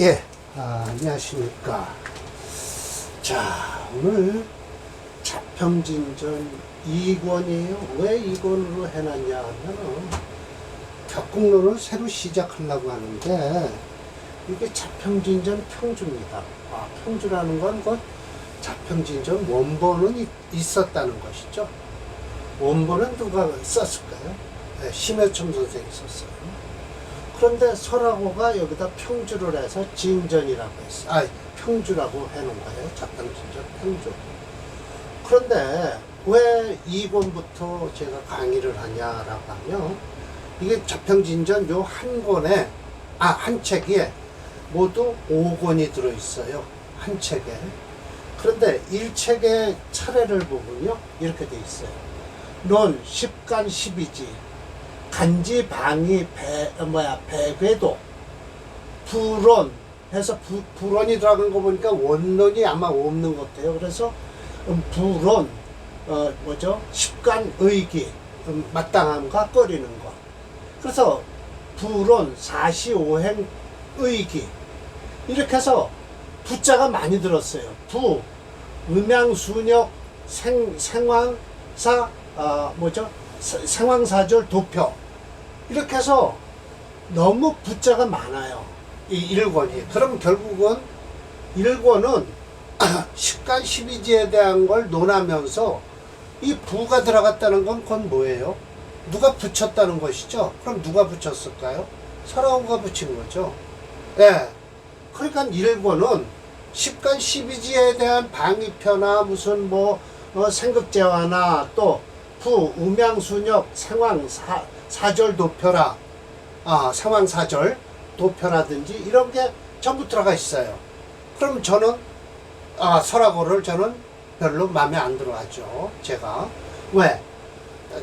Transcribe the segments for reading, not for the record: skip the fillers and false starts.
예. 안녕하십니까. 자, 오늘 자평진전 2권이에요. 왜 2권으로 해놨냐 하면은, 격국론을 새로 시작하려고 하는데, 이게 자평진전 평주입니다. 평주라는 건 그 자평진전 원본은 있었다는 것이죠. 원본은 누가 썼을까요? 네, 심해첨 선생이 썼어요. 그런데 설하고가 여기다 평주를 해서 진전이라고 했어요. 평주라고 해놓은 거예요. 자평진전 평주. 그런데 왜 2권부터 제가 강의를 하냐라고 하면, 이게 자평진전 요 한 권에, 한 책에 모두 5권이 들어있어요. 한 책에. 그런데 1책의 차례를 보면요, 이렇게 돼 있어요. 론, 십간, 십이지, 간지, 방위, 배궤도, 부론 해서 부론이 들어간 거 보니까 원론이 아마 없는 것 같아요. 그래서 부론, 십간, 의기, 마땅함과 꺼리는 것. 그래서 부론, 사시오행, 의기, 이렇게 해서 부자가 많이 들었어요. 음양순역, 생황사, 생황사절, 도표. 이렇게 해서 너무 부자가 많아요. 이 1권이. 그럼 결국은 1권은 십간 십이지에 대한 걸 논하면서 이 부가 들어갔다는 건 그건 뭐예요? 누가 붙였다는 것이죠? 그럼 누가 붙였을까요? 설하고가 붙인 거죠. 예. 그러니까 1권은 십간 십이지에 대한 방위표나 무슨 생극재화나 또 음양순역, 생황사절 도표라, 생황사절 도표라든지 이런 게 전부 들어가 있어요. 그럼 저는 설하고를 저는 별로 마음에 안 들어 하죠. 제가. 왜?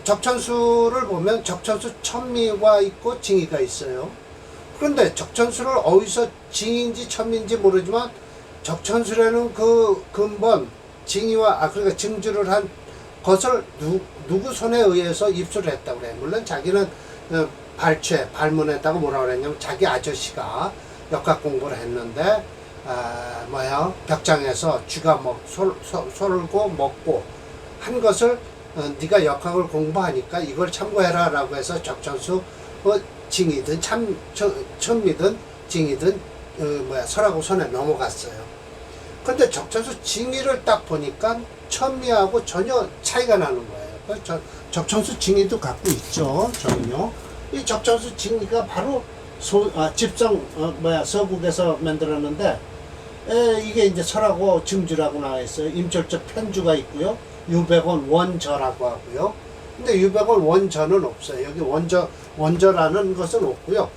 적천수를 보면 적천수 천미가 있고 징의가 있어요. 그런데 적천수를 어디서 징인지 천미인지 모르지만 적천수라는 그 근본 징의와 그러니까 증주를 한 것을 누구 손에 의해서 입수를 했다고 그래요. 물론 자기는 발문했다고 뭐라 그랬냐면 자기 아저씨가 역학 공부를 했는데 벽장에서 쥐가 솔고 먹고 한 것을 네가 역학을 공부하니까 이걸 참고해라 라고 해서 적천수 징이든 천미든 징이든 설하고 손에 넘어갔어요. 근데 적천수 징의를 딱 보니까 천미하고 전혀 차이가 나는 거예요. 적천수 징의도 갖고 있죠. 저는요. 이 적천수 징의가 바로 집성 서국에서 만들었는데 이게 이제 설하고 증주라고 나와 있어요. 임철적 편주가 있고요. 유백원 원저라고 하고요. 근데 유백원 원저는 없어요. 여기 원저라는 것은 없고요.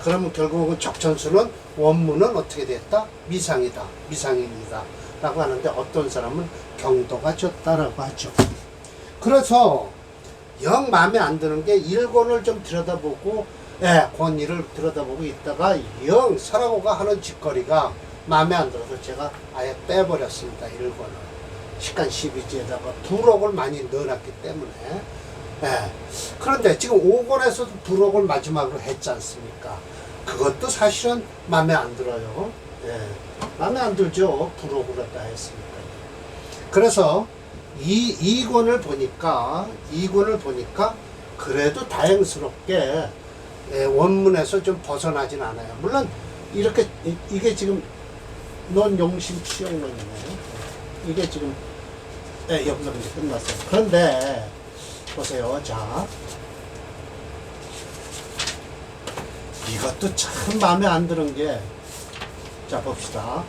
그러면 결국은 적천수는 원문은 어떻게 됐다? 미상입니다 라고 하는데 어떤 사람은 경도가 좋다라고 하죠. 그래서 영 마음에 안 드는 게 1권을 좀 들여다보고 권위를 들여다보고 있다가 영 설하고가 하는 짓거리가 마음에 안 들어서 제가 아예 빼버렸습니다. 1권을 십간 십이지에다가 부록을 많이 넣어놨기 때문에. 그런데 지금 5권에서도 부록을 마지막으로 했지 않습니까? 그것도 사실은 마음에 안 들어요. 마음에 안 들죠. 부록을 갖다 했으니까. 그래서 이 2권을 보니까 그래도 다행스럽게 원문에서 좀 벗어나진 않아요. 물론 이렇게 이게 지금 논용심 취역론이네요. 이게 지금 여기서 이제 끝났어요. 그런데 보세요. 자, 이것도 참 마음에 안 드는 게, 자 봅시다.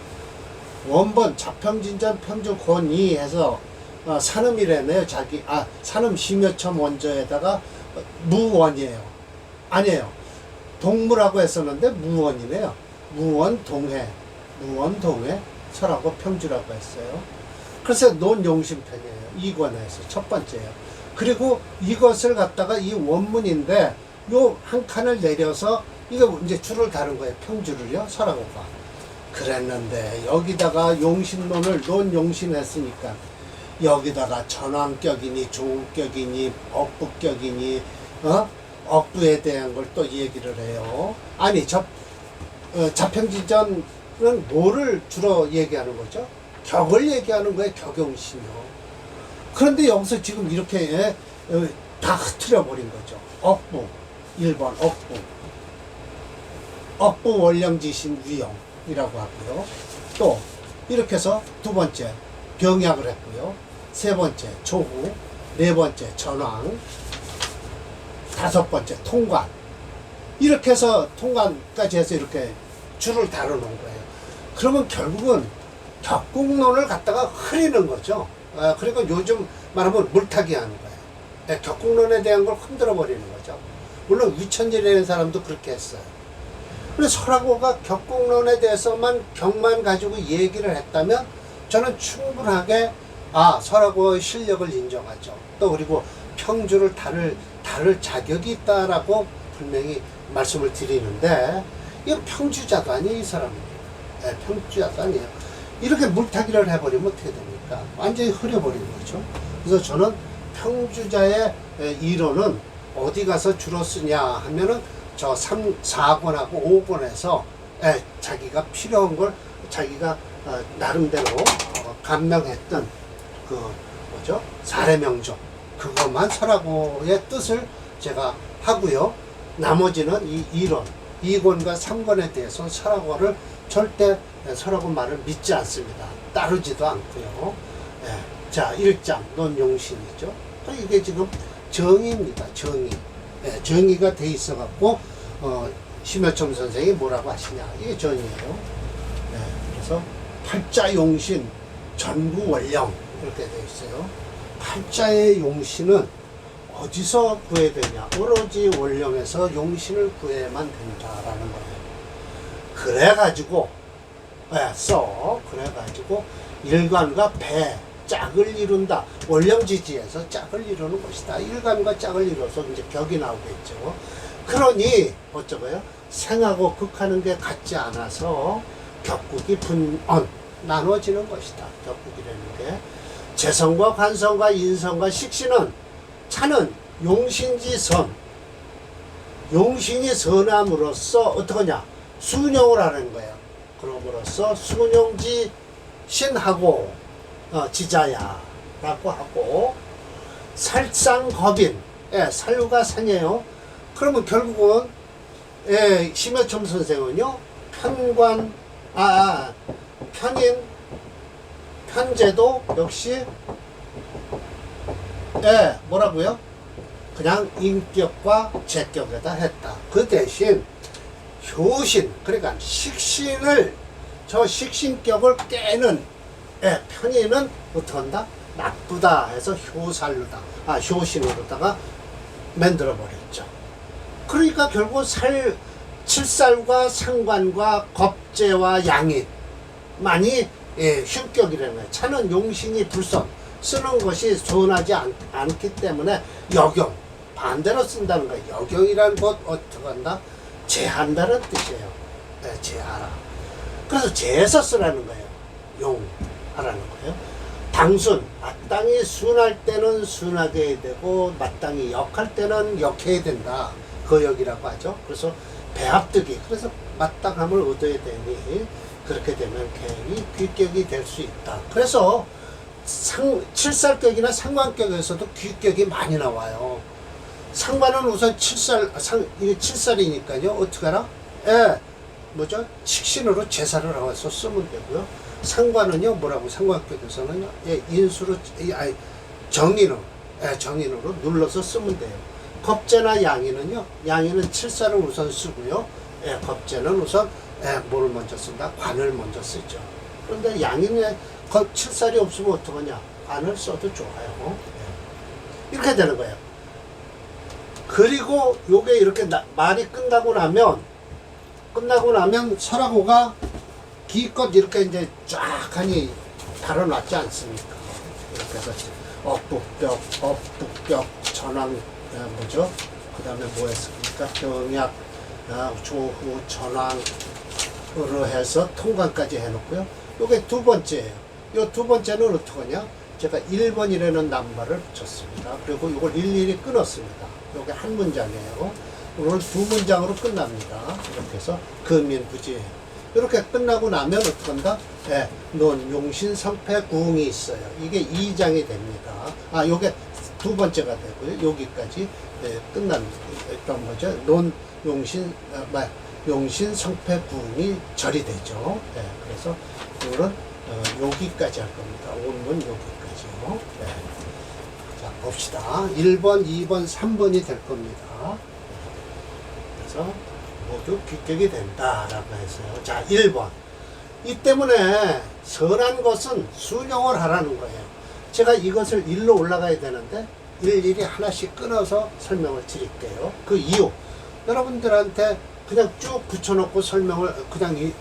원본 자평진전 평주 권위 해서 산음이래네요. 산음 심여첨 원저에다가 무원이에요. 아니에요. 동무라고 했었는데 무원이네요. 무원동해 설하고 평주라고 했어요. 그래서 논용심편이에요. 2권에서 첫 번째예요. 그리고 이것을 갖다가 이 원문인데 요 한 칸을 내려서 이거 이제 줄을 다른 거예요. 평주를요. 설하고가. 그랬는데 여기다가 용신론을 논용신했으니까 여기다가 전왕격이니 조우격이니 억부격이니 억부에 대한 걸 또 얘기를 해요. 아니 자평지전은 뭐를 주로 얘기하는 거죠? 격을 얘기하는 거예요. 격용신이요. 그런데 여기서 지금 이렇게 다 흐트려 버린 거죠. 억부 1번 억부 원령지신 위용이라고 하고요. 또 이렇게 해서 두 번째 병약을 했고요. 세 번째 조후, 네 번째 전왕, 다섯 번째 통관. 이렇게 해서 통관까지 해서 이렇게 줄을 다뤄놓은 거예요. 그러면 결국은 격국론을 갖다가 흐리는 거죠. 그리고 요즘 말하면 물타기 하는 거예요. 격국론에 대한 걸 흔들어 버리는 거죠. 물론 위천지라는 사람도 그렇게 했어요. 그래서 설화고가 격국론에 대해서만 격만 가지고 얘기를 했다면 저는 충분하게 설화고의 실력을 인정하죠. 또 그리고 평주를 다룰 자격이 있다라고 분명히 말씀을 드리는데, 이거 평주자도 아니에요, 이 사람은. 평주자도 아니에요. 이렇게 물타기를 해버리면 어떻게 됩니까? 완전히 흐려버리는 거죠. 그래서 저는 평주자의 이론은 어디 가서 주로 쓰냐 하면은 저 4권하고 5권에서 자기가 필요한 걸 자기가 나름대로 감명했던 그 뭐죠? 사례명종, 그것만 설화고의 뜻을 제가 하고요. 나머지는 이 이론 2권과 3권에 대해서 설화고를 절대 설화고 말을 믿지 않습니다. 따르지도 않고요. 자, 1장 논용신이죠. 이게 지금 정의입니다. 정의. 정의가 돼 있어 갖고 심여첨 선생이 뭐라고 하시냐, 이게 정의예요. 그래서 팔자용신 전구원령 이렇게 돼 있어요. 팔자의 용신은 어디서 구해야 되냐? 오로지 원령에서 용신을 구해야만 된다라는 거예요. 그래가지고 그래가지고 일관과 배, 짝을 이룬다. 원령지지에서 짝을 이루는 것이다. 일관과 짝을 이뤄서 이제 격이 나오겠죠. 그러니 어쩌고요? 생하고 극하는 게 같지 않아서 격국이 분언 나눠지는 것이다. 격국이라는 게 재성과 관성과 인성과 식신은 차는 용신지선, 용신이 선함으로써 어떠냐? 순용을 하는 거예요. 그럼으로써 순용지 신하고 지자야라고 하고, 살상겁인, 살유가 상해요. 그러면 결국은 심여첨 선생은요, 편관, 편인, 편제도 역시 뭐라고요? 그냥 인격과 제격에다 했다. 그 대신 효신, 그러니까 식신을, 저 식신격을 깨는 편인은 어떡한다? 나쁘다 해서 효살루다. 효신으로다가 만들어버렸죠. 그러니까 결국 칠살과 상관과 겁재와 양인만이 흉격이라는 거예요. 차는 용신이 불선, 쓰는 것이 선하지 않기 때문에 역용, 반대로 쓴다는 거예요. 역용이라는 것 어떻게 한다? 제한다는 뜻이에요. 제하라. 그래서 제해서 쓰라는 거예요. 용하라는 거예요. 당순, 마땅히 순할 때는 순하게 해야 되고 마땅히 역할 때는 역해야 된다. 그 역이라고 하죠. 그래서 배합득이, 그래서 마땅함을 얻어야 되니 그렇게 되면 괜히 귀격이 될 수 있다. 그래서 칠살격이나 상관격에서도 귀격이 많이 나와요. 상관은 우선 이게 칠살이니까요. 어떻게 하나? 뭐죠? 식신으로 제사를 하고서 쓰면 되고요. 상관은요, 뭐라고? 상관격에서는요, 인수로, 정인으로, 정인으로 눌러서 쓰면 돼요. 겁재나 양인은요, 양인은 칠살을 우선 쓰고요. 겁재는 우선, 뭘 먼저 쓴다? 관을 먼저 쓰죠. 그런데 양인에 칠살이 없으면 어떡하냐? 관을 써도 좋아요. 이렇게 되는 거예요. 그리고 요게 이렇게 말이 끝나고 나면 설화고가 기껏 이렇게 이제 쫙 하니 다뤄놨지 않습니까? 이렇게 해서 업북격, 전왕, 뭐죠? 그 다음에 뭐 했습니까? 병약, 조후, 전왕으로 해서 통관까지 해놓고요. 요게 두 번째예요. 요 두 번째는 어떡하냐? 제가 1번이라는 남발을 붙였습니다. 그리고 이걸 일일이 끊었습니다. 요게 한 문장이에요. 오늘 두 문장으로 끝납니다. 이렇게 해서 근민부지. 이렇게 끝나고 나면 어떻게 한다? 예, 논, 용신, 성패, 구응이 있어요. 이게 2장이 됩니다. 아, 요게 두 번째가 되고요. 여기까지 끝났던 거죠. 논, 용신, 용신, 성패, 구응이 절이 되죠. 예, 그래서 오늘은 여기까지 할 겁니다. 원문 여기까지요. 예. 자, 봅시다. 1번, 2번, 3번이 될 겁니다. 그래서 모두 규격이 된다라고 했어요. 자, 1번. 이 때문에 선한 것은 순용을 하라는 거예요. 제가 이것을 일로 올라가야 되는데 일일이 하나씩 끊어서 설명을 드릴게요. 그 이유. 여러분들한테 그냥 쭉 붙여놓고 설명을 그냥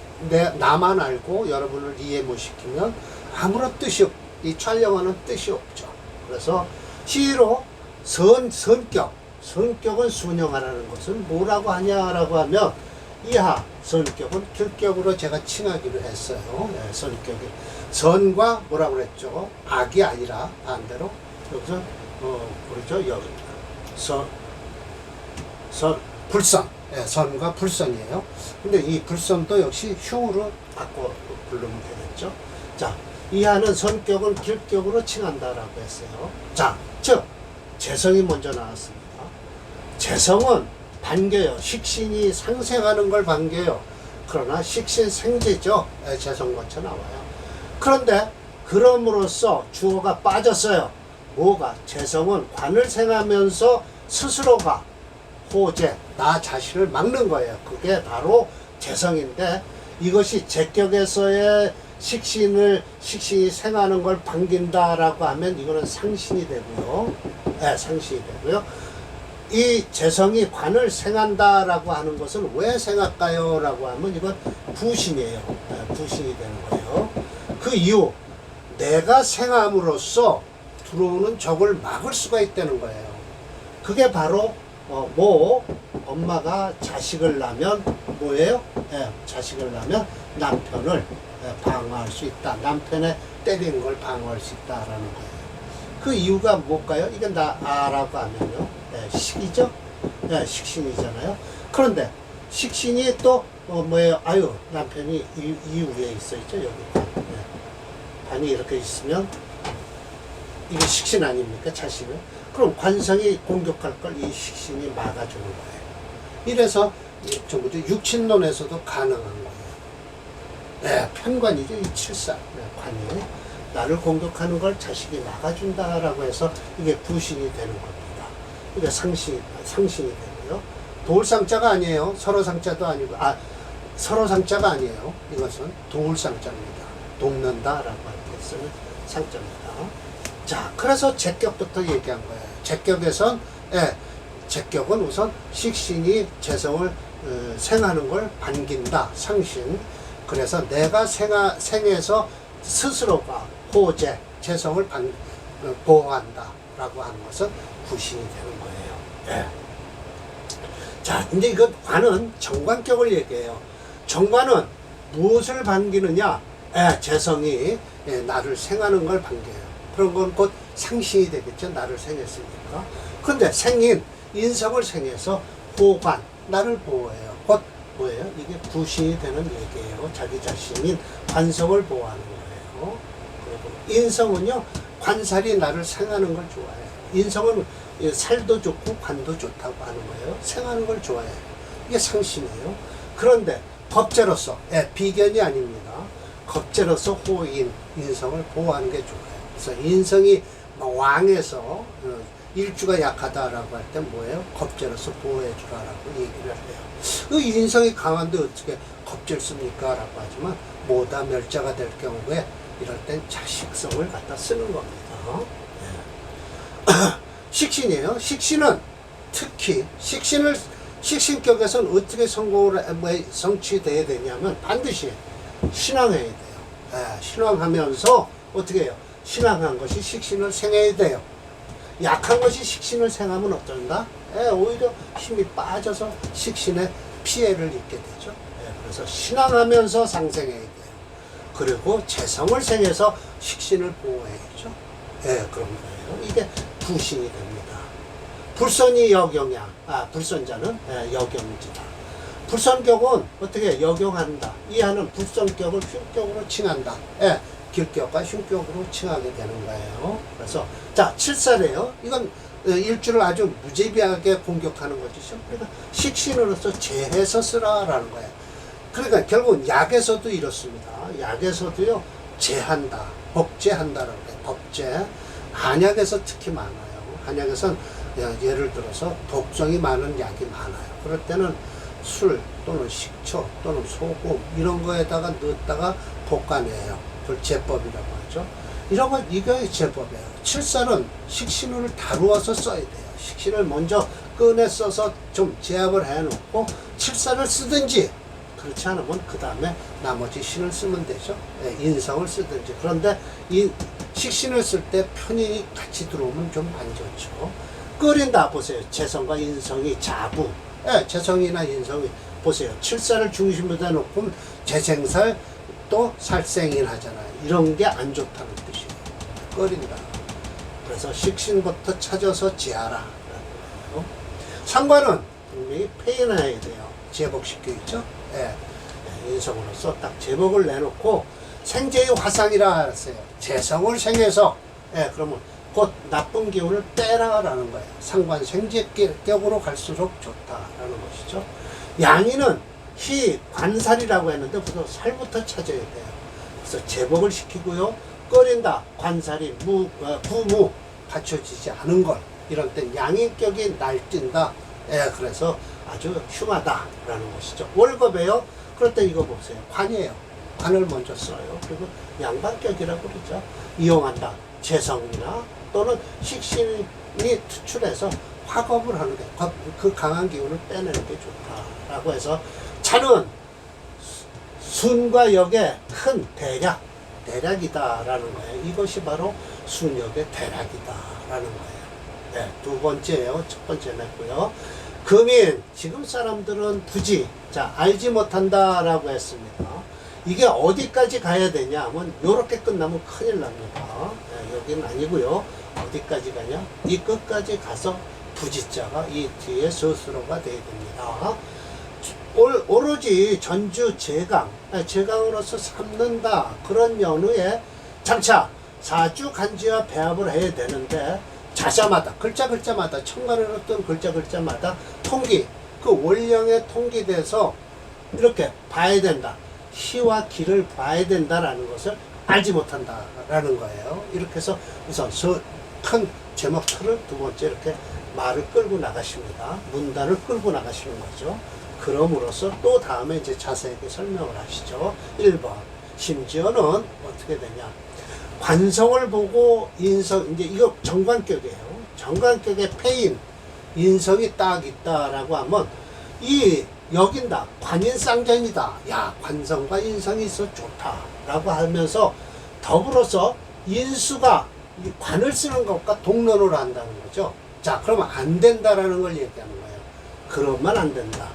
나만 알고 여러분을 이해 못 시키면 아무런 뜻이 이 촬영하는 뜻이 없죠. 그래서 시로 성격은 순영하라는 것은 뭐라고 하냐라고 하면 이하 선격은 결격으로 제가 칭하기로 했어요. 네, 선격이 선과 뭐라고 그랬죠? 악이 아니라 반대로 여기서 그렇죠? 여기 불선, 네, 선과 불선이에요. 근데 이 불선도 역시 흉으로 바꿔 부르면 되겠죠. 자, 이하는 선격은 결격으로 칭한다라고 했어요. 자, 즉 재성이 먼저 나왔습니다. 재성은 반겨요. 식신이 상생하는 걸 반겨요. 그러나 식신 생제죠. 재성 거쳐 나와요. 그런데 그럼으로써 주어가 빠졌어요. 뭐가? 재성은 관을 생하면서 스스로가 호재, 나 자신을 막는 거예요. 그게 바로 재성인데 이것이 제격에서의 식신이 생하는 걸 반긴다라고 하면 이거는 상신이 되고요. 네, 상신이 되고요. 이 재성이 관을 생한다라고 하는 것은 왜 생할까요? 라고 하면 이건 부신이에요. 네, 부신이 되는 거예요. 그 이유, 내가 생함으로써 들어오는 적을 막을 수가 있다는 거예요. 그게 바로 엄마가 자식을 낳으면 뭐예요? 자식을 낳으면 남편을 방어할 수 있다. 남편의 때리는 걸 방어할 수 있다라는 거예요. 그 이유가 뭘까요? 이건 나라고 하면요. 식이죠? 식신이잖아요. 그런데 식신이 또 뭐예요? 아유, 남편이 이 위에 있어 있죠? 여기 관이 이렇게 있으면 이게 식신 아닙니까? 자신은. 그럼 관성이 공격할 걸 이 식신이 막아주는 거예요. 이래서 전부 육친론에서도 가능한 거예요. 네, 편관이죠. 이 칠사 관이 나를 공격하는 걸 자식이 막아준다라고 해서 이게 부신이 되는 겁니다. 이게 상신이 되고요. 도울상자가 아니에요. 서로상자도 아니고 서로상자가 아니에요. 이것은 도울상자입니다. 돕는다라고 할 때 쓰는 상자입니다. 자, 그래서 제격부터 얘기한 거예요. 제격에선 제격은 우선 식신이 재성을 생하는 걸 반긴다. 상신. 그래서 내가 생해서 스스로가 호재, 재성을 보호한다 라고 하는 것은 부신이 되는 거예요. 자, 근데 이거 관은 정관격을 얘기해요. 정관은 무엇을 반기느냐? 재성이 나를 생하는 걸 반겨요. 그런 건 곧 상신이 되겠죠. 나를 생했으니까. 근데 생인, 인성을 생해서 호관, 나를 보호해요. 곧 뭐예요? 이게 부신이 되는 얘기예요. 자기 자신인 관성을 보호하는 거예요. 그리고 인성은요, 관살이 나를 생하는 걸 좋아해요. 인성은 살도 좋고 관도 좋다고 하는 거예요. 생하는 걸 좋아해요. 이게 상신이에요. 그런데 겁재로서, 비견이 아닙니다. 겁재로서 호인, 인성을 보호하는 게 좋아요. 그래서 인성이 왕에서 일주가 약하다라고 할 때 뭐예요? 겁재로서 보호해 주라라고 얘기를 해요. 그 인성이 강한데 어떻게 겁질 습니까? 라고 하지만 모다 멸자가 될 경우에 이럴 땐 자식성을 갖다 쓰는 겁니다. 식신이에요. 식신은 특히 식신격에서는 어떻게 성취돼야 되냐면 반드시 신앙해야 돼요. 신앙하면서 어떻게 해요? 신앙한 것이 식신을 생해야 돼요. 약한 것이 식신을 생하면 어떤가? 오히려 힘이 빠져서 식신에 피해를 입게 되죠. 그래서 신앙하면서 상생해야 돼요. 그리고 재성을 생해서 식신을 보호해야죠. 그런 거예요. 이게 부신이 됩니다. 불선이 역용이야. 불선자는 역용지다. 불선격은 어떻게 역용한다. 이 하는 불선격을 흉격으로 칭한다. 길격과 흉격으로 칭하게 되는 거예요. 그래서 자 7살이에요. 이건 일주를 아주 무제비하게 공격하는 거죠. 그러니까 식신으로서 제해서 쓰라라는 거예요. 그러니까 결국은 약에서도 이렇습니다. 약에서도요 제한다, 법제한다라고 해요. 법제. 한약에서 특히 많아요. 한약에서는 예를 들어서 독성이 많은 약이 많아요. 그럴 때는 술 또는 식초 또는 소금 이런 거에다가 넣었다가 볶아내요. 그걸 제법이라고 하죠. 이런 건 이게 제법이에요. 칠살은 식신을 다루어서 써야 돼요. 식신을 먼저 꺼내 써서 좀 제압을 해놓고 칠살을 쓰든지 그렇지 않으면 그 다음에 나머지 신을 쓰면 되죠. 인성을 쓰든지. 그런데 이 식신을 쓸 때 편인이 같이 들어오면 좀 안 좋죠. 끓인다 보세요. 재성과 인성이 자부. 재성이나 인성이 보세요. 칠살을 중심으로 해놓고 재생살 또 살생일 하잖아요. 이런 게 안 좋다는 뜻이에요. 끓인다. 그래서 식신부터 찾아서 지하라. 상관은 분명히 폐인해야 돼요. 제복시켜 있죠. 인성으로서 딱 제복을 내놓고 생제의 화상이라 하세요. 재성을 생해서 그러면 곧 나쁜 기운을 빼라라는 거예요. 상관 생제격으로 갈수록 좋다라는 것이죠. 양이는 희 관살이라고 했는데 우선 살부터 찾아야 돼요. 그래서 제복을 시키고요. 끓인다. 관살이 부무 갖춰지지 않은 걸 이런 때 양인격이 날뛴다. 그래서 아주 흉하다라는 것이죠. 월급에요. 그럴 때 이거 보세요. 관이에요. 관을 먼저 써요. 그리고 양반격이라고 그러죠. 이용한다. 재성이나 또는 식신이 투출해서 화겁을 하는 게 그 강한 기운을 빼내는 게 좋다라고 해서 차는 순과 역의 큰 대략이다라는 거예요. 이것이 바로 순역의 대략이다라는 거예요. 두 번째예요. 첫 번째 냈고요. 금인 지금 사람들은 굳이 알지 못한다라고 했습니다. 이게 어디까지 가야 되냐 하면 요렇게 끝나면 큰일 납니다. 여기는 아니고요. 어디까지 가냐? 이 끝까지 가서 부지자가 이 뒤에 스스로가 돼야 됩니다. 오로지 전주 제강으로서 삼는다. 그런 연후에 장차 사주 간지와 배합을 해야 되는데 자자마다 글자마다 천간을 어떤 글자마다 통기 그 원령에 통기돼서 이렇게 봐야 된다. 희와 기를 봐야 된다라는 것을 알지 못한다라는 거예요. 이렇게 해서 우선 큰 제목 틀을 두 번째 이렇게 말을 끌고 나가십니다. 문단을 끌고 나가시는 거죠. 그럼으로써 또 다음에 이제 자세하게 설명을 하시죠. 1번. 심지어는 어떻게 되냐. 관성을 보고 인성, 이제 이거 정관격이에요. 정관격의 폐인, 인성이 딱 있다라고 하면 이 여긴다. 관인쌍전이다. 야, 관성과 인성이 있어 좋다라고 하면서 더불어서 인수가 관을 쓰는 것과 동론으로 한다는 거죠. 자, 그러면 안 된다라는 걸 얘기하는 거예요. 그러면 안 된다.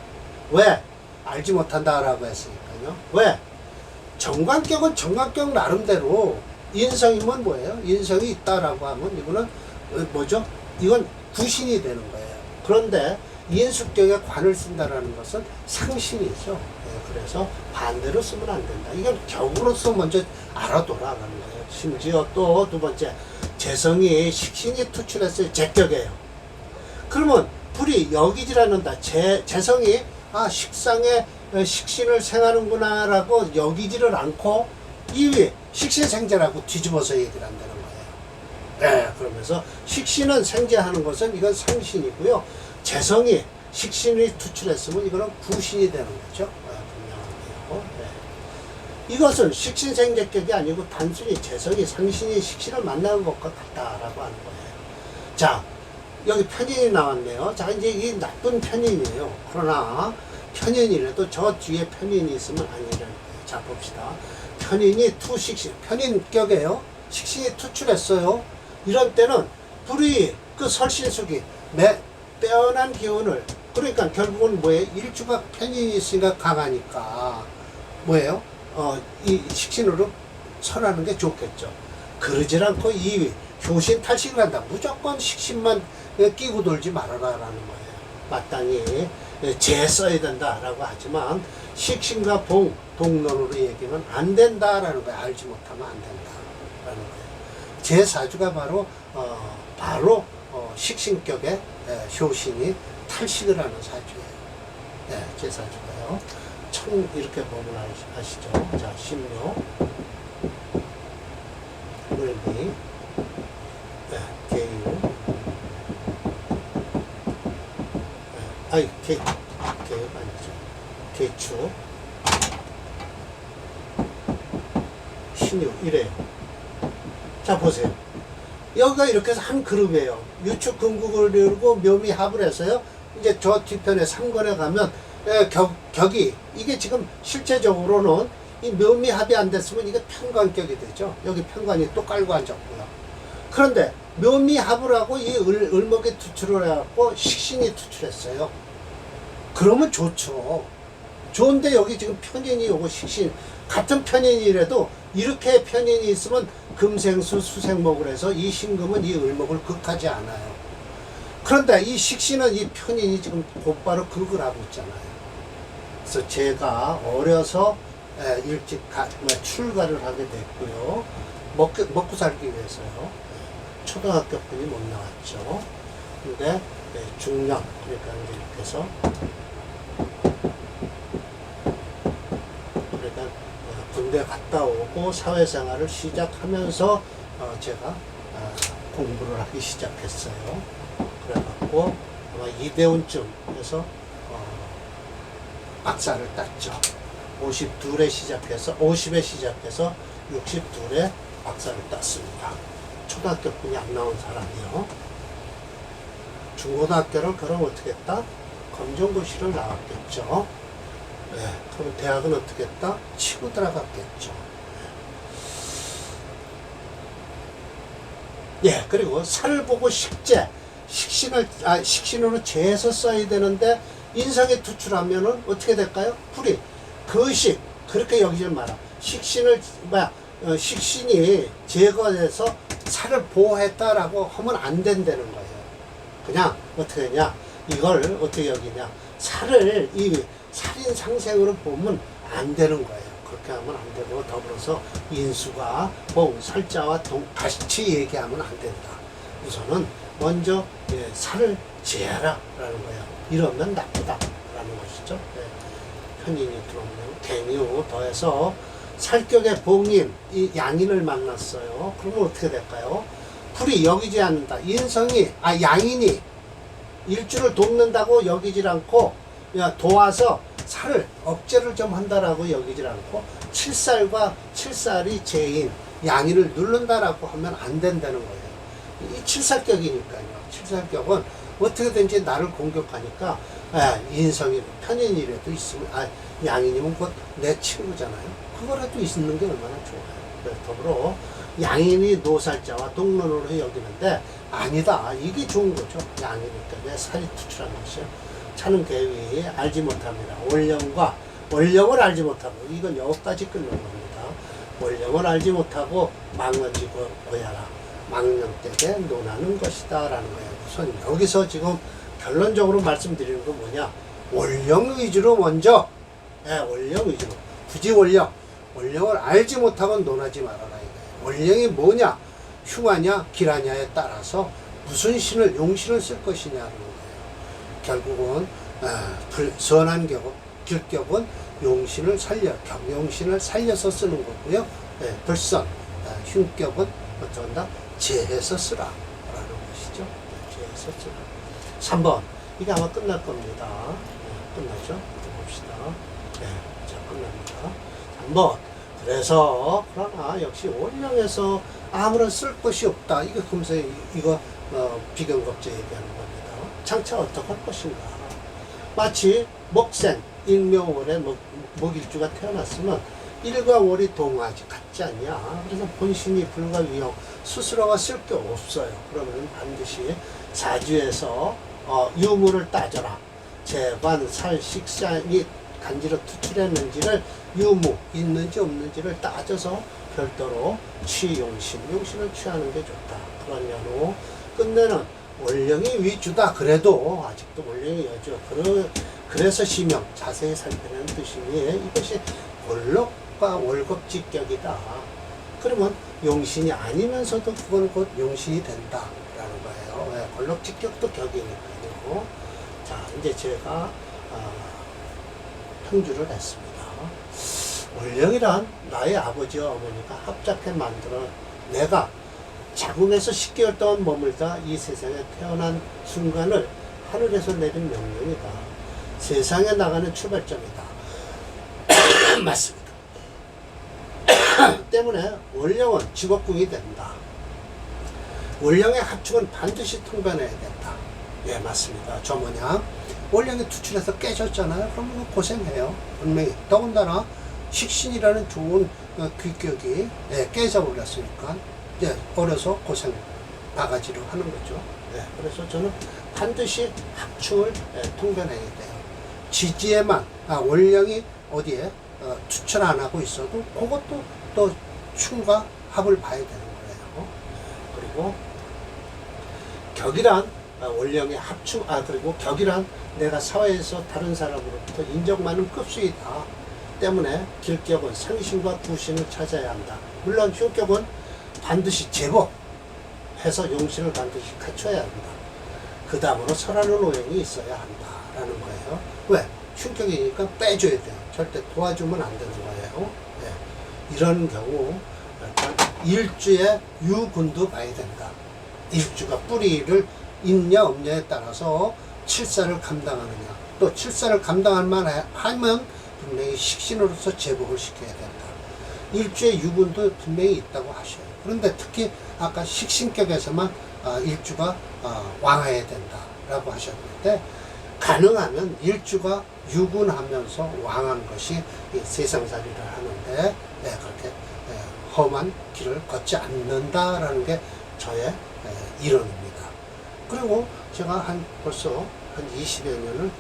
왜? 알지 못한다라고 했으니까요. 왜? 정관격은 정관격 나름대로 인성이면 뭐예요? 인성이 있다라고 하면 이거는 뭐죠? 이건 구신이 되는 거예요. 그런데 인수격에 관을 쓴다라는 것은 상신이죠. 그래서 반대로 쓰면 안 된다. 이건 격으로서 먼저 알아둬라라는 거예요. 심지어 또 두 번째, 재성이 식신이 투출했어요. 제격이에요. 그러면 불이 여기지라는다. 재성이 식상에 식신을 생하는구나 라고 여기지를 않고 이위 식신생제라고 뒤집어서 얘기를 한다는 거예요. 그러면서 식신은 생제하는 것은 이건 상신이고요. 재성이 식신이 투출했으면 이거는 구신이 되는 거죠. 분명하게요. 이것은 식신생제격이 아니고 단순히 재성이 상신이 식신을 만나는 것과 같다라고 하는 거예요. 자, 여기 편인이 나왔네요. 자, 이제 이 나쁜 편인이에요. 그러나 편인이라도 저 뒤에 편인이 있으면 아니라는 거예요. 자, 봅시다. 편인이 투식신, 편인격이에요. 식신이 투출했어요. 이런 때는 불이 그 설신숙이 빼어난 기운을, 그러니까 결국은 뭐예요? 일주가 편인이 있으니까 강하니까 뭐예요? 이 식신으로 설하는 게 좋겠죠. 그러질 않고 이 효신 탈식을 한다. 무조건 식신만 끼고 돌지 말아라라는 거예요. 마땅히 재 써야 된다라고 하지만 식신과 봉, 동론으로 얘기는 안 된다라는 거예요. 알지 못하면 안 된다라는 거예요. 제4주가 바로 식신격의 효신이 탈식을 하는 사주예요. 네, 제4주가요. 청 이렇게 보면 아시죠? 자, 신묘, 을미, 네, 계유, 네, 계유 아니죠. 계축, 신유 이래요. 자, 보세요. 여기가 이렇게 해서 한 그룹이에요. 유축, 금국을 이루고 묘미 합을 해서요. 이제 저 뒤편에 3권에 가면 격이 이게 지금 실제적으로는 이 묘미 합이 안 됐으면 이게 편관격이 되죠. 여기 편관이 또 깔고 앉았고요. 그런데 묘미 합을 하고 이 을목이 투출을 해갖고 식신이 투출했어요. 그러면 좋죠. 좋은데 여기 지금 편인이 오고 식신 같은 편인이라도 이렇게 편인이 있으면 금생수 수생목을 해서 이 신금은 이 을목을 극하지 않아요. 그런데 이 식신은 이 편인이 지금 곧바로 극을 하고 있잖아요. 그래서 제가 어려서 일찍 출가를 하게 됐고요. 먹고 살기 위해서요. 초등학교뿐이 못 나왔죠. 근데 중년, 그러니까 이렇게 해서 군대 갔다 오고 사회생활을 시작하면서 제가 공부를 하기 시작했어요. 그래갖고 아마 이대훈쯤 해서 박사를 땄죠. 52에 시작해서 50에 시작해서 62에 박사를 땄습니다. 초등학교뿐이 안 나온 사람이요. 중고등학교를 그럼 어떻게 했다? 검정고시를 나왔겠죠. 네, 그럼 대학은 어떻게 했다? 치고 들어갔겠죠. 예, 그리고 살을 보고 식재, 식신으로 재해서 써야 되는데 인성에 투출하면은 어떻게 될까요? 불이, 거식, 그렇게 여기지 마라. 식신이 제거해서 살을 보호했다라고 하면 안 된다는 거예요. 그냥 어떻게 되냐? 이걸 어떻게 여기냐? 살을 이 살인상생으로 보면 안 되는 거예요. 그렇게 하면 안 되고 더불어서 인수가 봉, 살자와 같이 얘기하면 안 된다. 우선은 먼저 살을 제하라 라는 거예요. 이러면 나쁘다 라는 것이죠. 편인이 들어오면 갱유 더해서 살격의 봉인, 이 양인을 만났어요. 그러면 어떻게 될까요? 불이 여기지 않는다. 양인이 일주를 돕는다고 여기질 않고 도와서 살을 억제를 좀 한다라고 여기질 않고 칠살이 제인, 양인을 누른다라고 하면 안 된다는 거예요. 이 칠살격이니까요. 칠살격은 어떻게든지 나를 공격하니까 인성이 편인이라도 있으면 양인이면 곧 내 친구잖아요. 그거라도 있는 게 얼마나 좋아요. 더불어 양인이 노살자와 동론으로 여기는데 아니다. 이게 좋은 거죠. 양이니까 내 살이 투출한 것이요. 차는 개위 알지 못합니다. 원령을 알지 못하고 이건 여기까지 끊는 겁니다. 원령을 알지 못하고 망언지 고야라. 망령되게 논하는 것이다 라는 거예요. 우선 여기서 지금 결론적으로 말씀드리는 건 뭐냐? 원령 위주로 먼저 원령 위주로 굳이 원령을 알지 못하고 논하지 말아라 이거예요. 원령이 뭐냐? 흉하냐 길하냐에 따라서 무슨 신을 용신을 쓸 것이냐는 거예요. 결국은 선한 격은 길격은 용신을 경용신을 살려서 쓰는 거고요. 불선 흉격은 어쩐다? 재해서 쓰라 라는 것이죠. 재해서 쓰라. 3번 이게 아마 끝날 겁니다. 끝나죠? 봅시다. 자, 끝납니다. 3번 그래서 그러나 역시 원령에서 아무런 쓸 것이 없다. 이거 금세 이거 비경겁제 얘기하는 겁니다. 장차 어떻게 할 것인가. 마치 목생 일묘월에 목일주가 태어났으면 일과 월이 동하지 같지 않냐. 그래서 본신이 불가위용 스스로가 쓸 게 없어요. 그러면 반드시 사주에서 유무를 따져라. 재관, 살, 식상이 간지로 투출했는지를 유무 있는지 없는지를 따져서 별도로 용신을 취하는 게 좋다. 그러냐로 끝내는 월령이 위주다. 그래도 아직도 월령이 여죠. 그래서 시명, 자세히 살펴내는 뜻이니 이것이 월록과 월급직격이다. 그러면 용신이 아니면서도 그건 곧 용신이 된다라는 거예요. 왜? 월록직격도 격이니까요. 자, 이제 제가 평주를 했습니다. 월령이란 나의 아버지와 어머니가 합작해 만들어 내가 자궁에서 10개월 동안 머물다 이 세상에 태어난 순간을 하늘에서 내린 명령이다. 세상에 나가는 출발점이다. 맞습니다. 때문에 월령은 직업궁이 된다. 월령의 합축은 반드시 통변해야 된다. 예, 맞습니다. 저 뭐냐? 월령이 투출해서 깨졌잖아요. 그러면 고생해요. 분명히. 더군다나 식신이라는 좋은 귀격이 깨져버렸으니까 이제 어려서 고생 바가지로 하는 거죠. 그래서 저는 반드시 합충을 통변해야 돼요. 지지에만 월령이 어디에 투출 안 하고 있어도 그것도 또 충과 합을 봐야 되는 거예요. 그리고 격이란 월령의 합충, 그리고 격이란 내가 사회에서 다른 사람으로부터 인정받는 급수이다. 때문에 길격은 상신과 부신을 찾아야 한다. 물론 흉격은 반드시 제법해서 용신을 반드시 갖춰야 한다. 그 다음으로 설하는 오행이 있어야 한다라는 거예요. 왜? 흉격이니까 빼줘야 돼요. 절대 도와주면 안 되는 거예요. 이런 경우 일단 일주의 유군도 봐야 된다. 일주가 뿌리를 있냐 없냐에 따라서 칠사를 감당하느냐, 또 칠사를 감당할 만하면 분명히 식신으로서 제복을 시켜야 된다. 일주의 유군도 분명히 있다고 하셔요. 그런데 특히 아까 식신격에서만 일주가 왕해야 된다라고 하셨는데, 가능하면 일주가 유군하면서 왕한 것이 세상살이를 하는데 그렇게 험한 길을 걷지 않는다라는 게 저의 이론입니다. 그리고 제가 벌써 한 20여 년을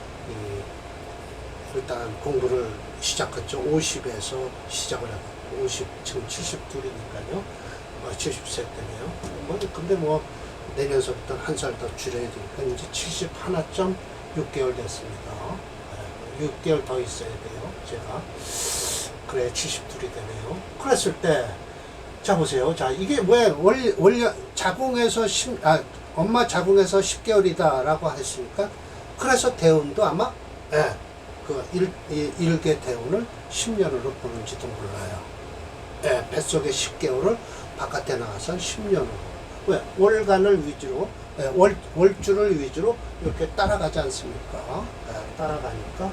일단 공부를 시작했죠. 50에서 시작을 해봤고, 50, 지금 72이니까요. 70세 때네요. 근데 내년서부터 한 살 더 줄여야 되니까 이제 71.6개월 됐습니다. 6개월 더 있어야 돼요. 제가. 그래, 72이 되네요. 그랬을 때, 자, 보세요. 자, 이게 왜 자궁에서 엄마 자궁에서 10개월이다 라고 했으니까, 그래서 대운도 아마 일개 대운을 10년으로 보는지도 몰라요. 뱃속에 10개월을 바깥에 나가서 10년으로. 왜? 월간을 위주로, 월주를 위주로 이렇게 따라가지 않습니까? 따라가니까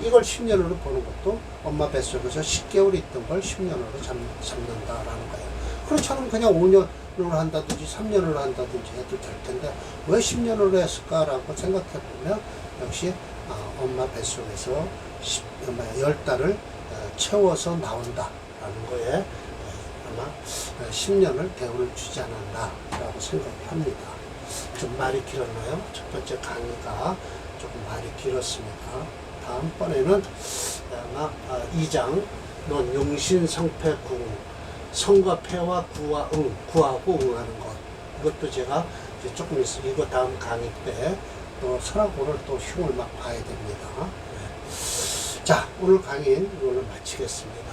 이걸 10년으로 보는 것도 엄마 뱃속에서 10개월 있던 걸 10년으로 잡는다라는 거예요. 그렇잖아요. 그냥 5년으로 한다든지 3년으로 한다든지 해도 될 텐데 왜 10년으로 했을까라고 생각해 보면 역시 엄마 뱃속에서 10달을 채워서 나온다라는 거에 아마 10년을 대우를 주지 않았나라고 생각합니다. 좀 말이 길었나요? 첫 번째 강의가 조금 말이 길었습니다. 다음번에는 아마 2장 넌 용신성패구, 성과 패와 구와 구하고 응하는 것, 이것도 제가 이제 조금 있으면 이거 다음 강의 때 또 설하고를 또 흉을 막 봐야 됩니다. 자, 오늘 강의는 이걸로 마치겠습니다.